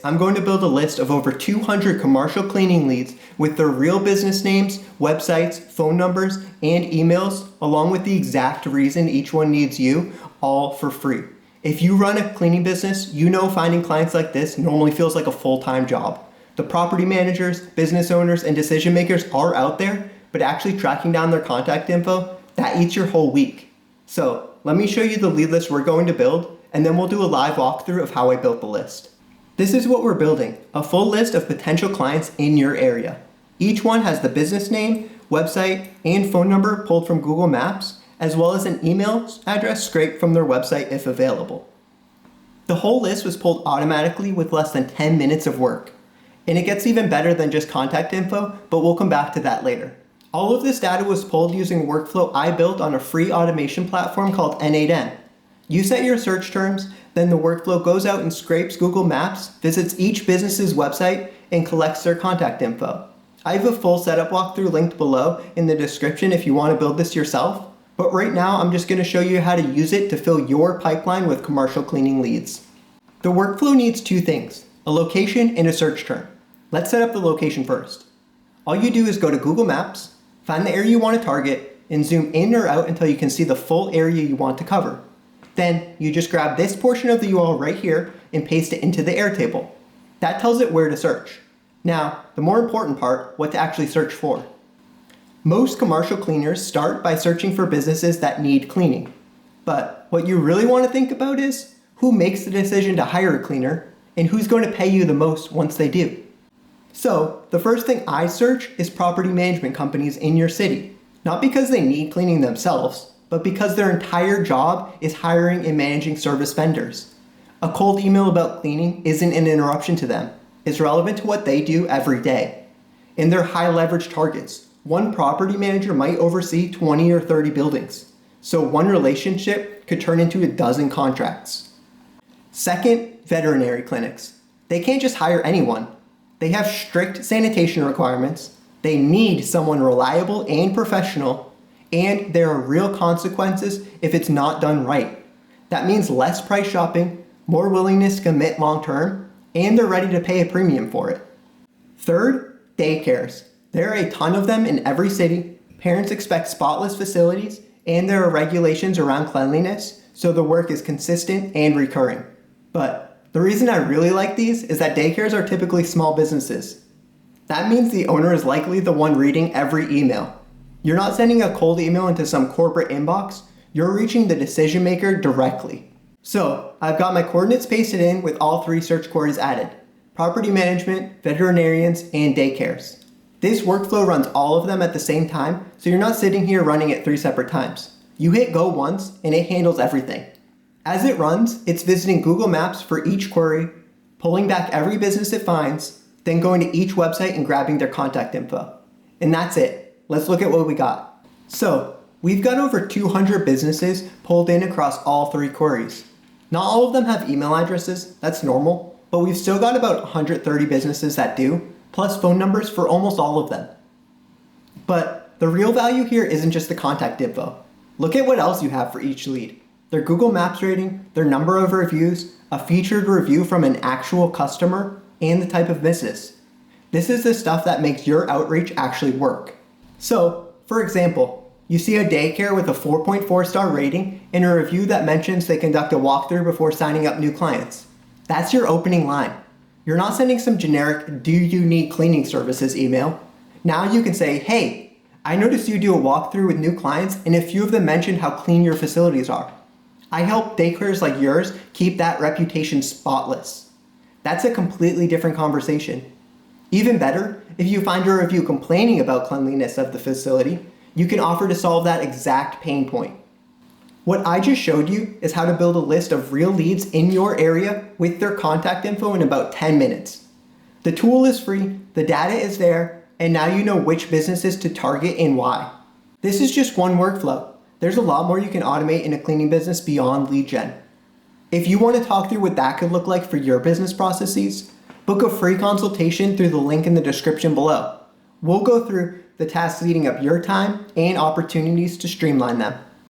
I'm going to build a list of over 200 commercial cleaning leads with their real business names, websites, phone numbers, and emails, along with the exact reason each one needs you, all for free. If you run a cleaning business, you know finding clients like this normally feels like a full-time job. The property managers, business owners, and decision makers are out there, but actually tracking down their contact info, that eats your whole week. So let me show you the lead list we're going to build, and then we'll do a live walkthrough of how I built the list. This is what we're building, a full list of potential clients in your area. Each one has the business name, website, and phone number pulled from Google Maps, as well as an email address scraped from their website if available. The whole list was pulled automatically with less than 10 minutes of work. And it gets even better than just contact info, but we'll come back to that later. All of this data was pulled using a workflow I built on a free automation platform called n8n. You set your search terms, then the workflow goes out and scrapes Google Maps, visits each business's website, and collects their contact info. I have a full setup walkthrough linked below in the description if you want to build this yourself, but right now I'm just going to show you how to use it to fill your pipeline with commercial cleaning leads. The workflow needs two things, a location and a search term. Let's set up the location first. All you do is go to Google Maps, find the area you want to target, and zoom in or out until you can see the full area you want to cover. Then you just grab this portion of the URL right here and paste it into the Airtable. That tells it where to search. Now, the more important part, what to actually search for. Most commercial cleaners start by searching for businesses that need cleaning. But what you really want to think about is who makes the decision to hire a cleaner and who's going to pay you the most once they do. So the first thing I search is property management companies in your city, not because they need cleaning themselves, but because their entire job is hiring and managing service vendors. A cold email about cleaning isn't an interruption to them. It's relevant to what they do every day. And they're high leverage targets. One property manager might oversee 20 or 30 buildings. So one relationship could turn into a dozen contracts. Second, veterinary clinics. They can't just hire anyone. They have strict sanitation requirements. They need someone reliable and professional. And there are real consequences if it's not done right. That means less price shopping, more willingness to commit long term, and they're ready to pay a premium for it. Third, daycares. There are a ton of them in every city. Parents expect spotless facilities, and there are regulations around cleanliness, so the work is consistent and recurring. But the reason I really like these is that daycares are typically small businesses. That means the owner is likely the one reading every email. You're not sending a cold email into some corporate inbox, you're reaching the decision maker directly. So I've got my coordinates pasted in with all three search queries added: property management, veterinarians, and daycares. This workflow runs all of them at the same time, so you're not sitting here running it 3 separate times. You hit go once and it handles everything. As it runs, it's visiting Google Maps for each query, pulling back every business it finds, then going to each website and grabbing their contact info. And that's it. Let's look at what we got. So we've got over 200 businesses pulled in across all three queries. Not all of them have email addresses, that's normal, but we've still got about 130 businesses that do, plus phone numbers for almost all of them. But the real value here isn't just the contact info. Look at what else you have for each lead. Their Google Maps rating, their number of reviews, a featured review from an actual customer, and the type of business. This is the stuff that makes your outreach actually work. So, for example, you see a daycare with a 4.4 star rating and a review that mentions they conduct a walkthrough before signing up new clients. That's your opening line. You're not sending some generic "do you need cleaning services" email. Now you can say, "Hey, I noticed you do a walkthrough with new clients and a few of them mentioned how clean your facilities are. I help daycares like yours keep that reputation spotless." That's a completely different conversation. Even better, if you find a review complaining about cleanliness of the facility, you can offer to solve that exact pain point. What I just showed you is how to build a list of real leads in your area with their contact info in about 10 minutes. The tool is free, the data is there, and now you know which businesses to target and why. This is just one workflow. There's a lot more you can automate in a cleaning business beyond lead gen. If you want to talk through what that could look like for your business processes, book a free consultation through the link in the description below. We'll go through the tasks leading up your time and opportunities to streamline them.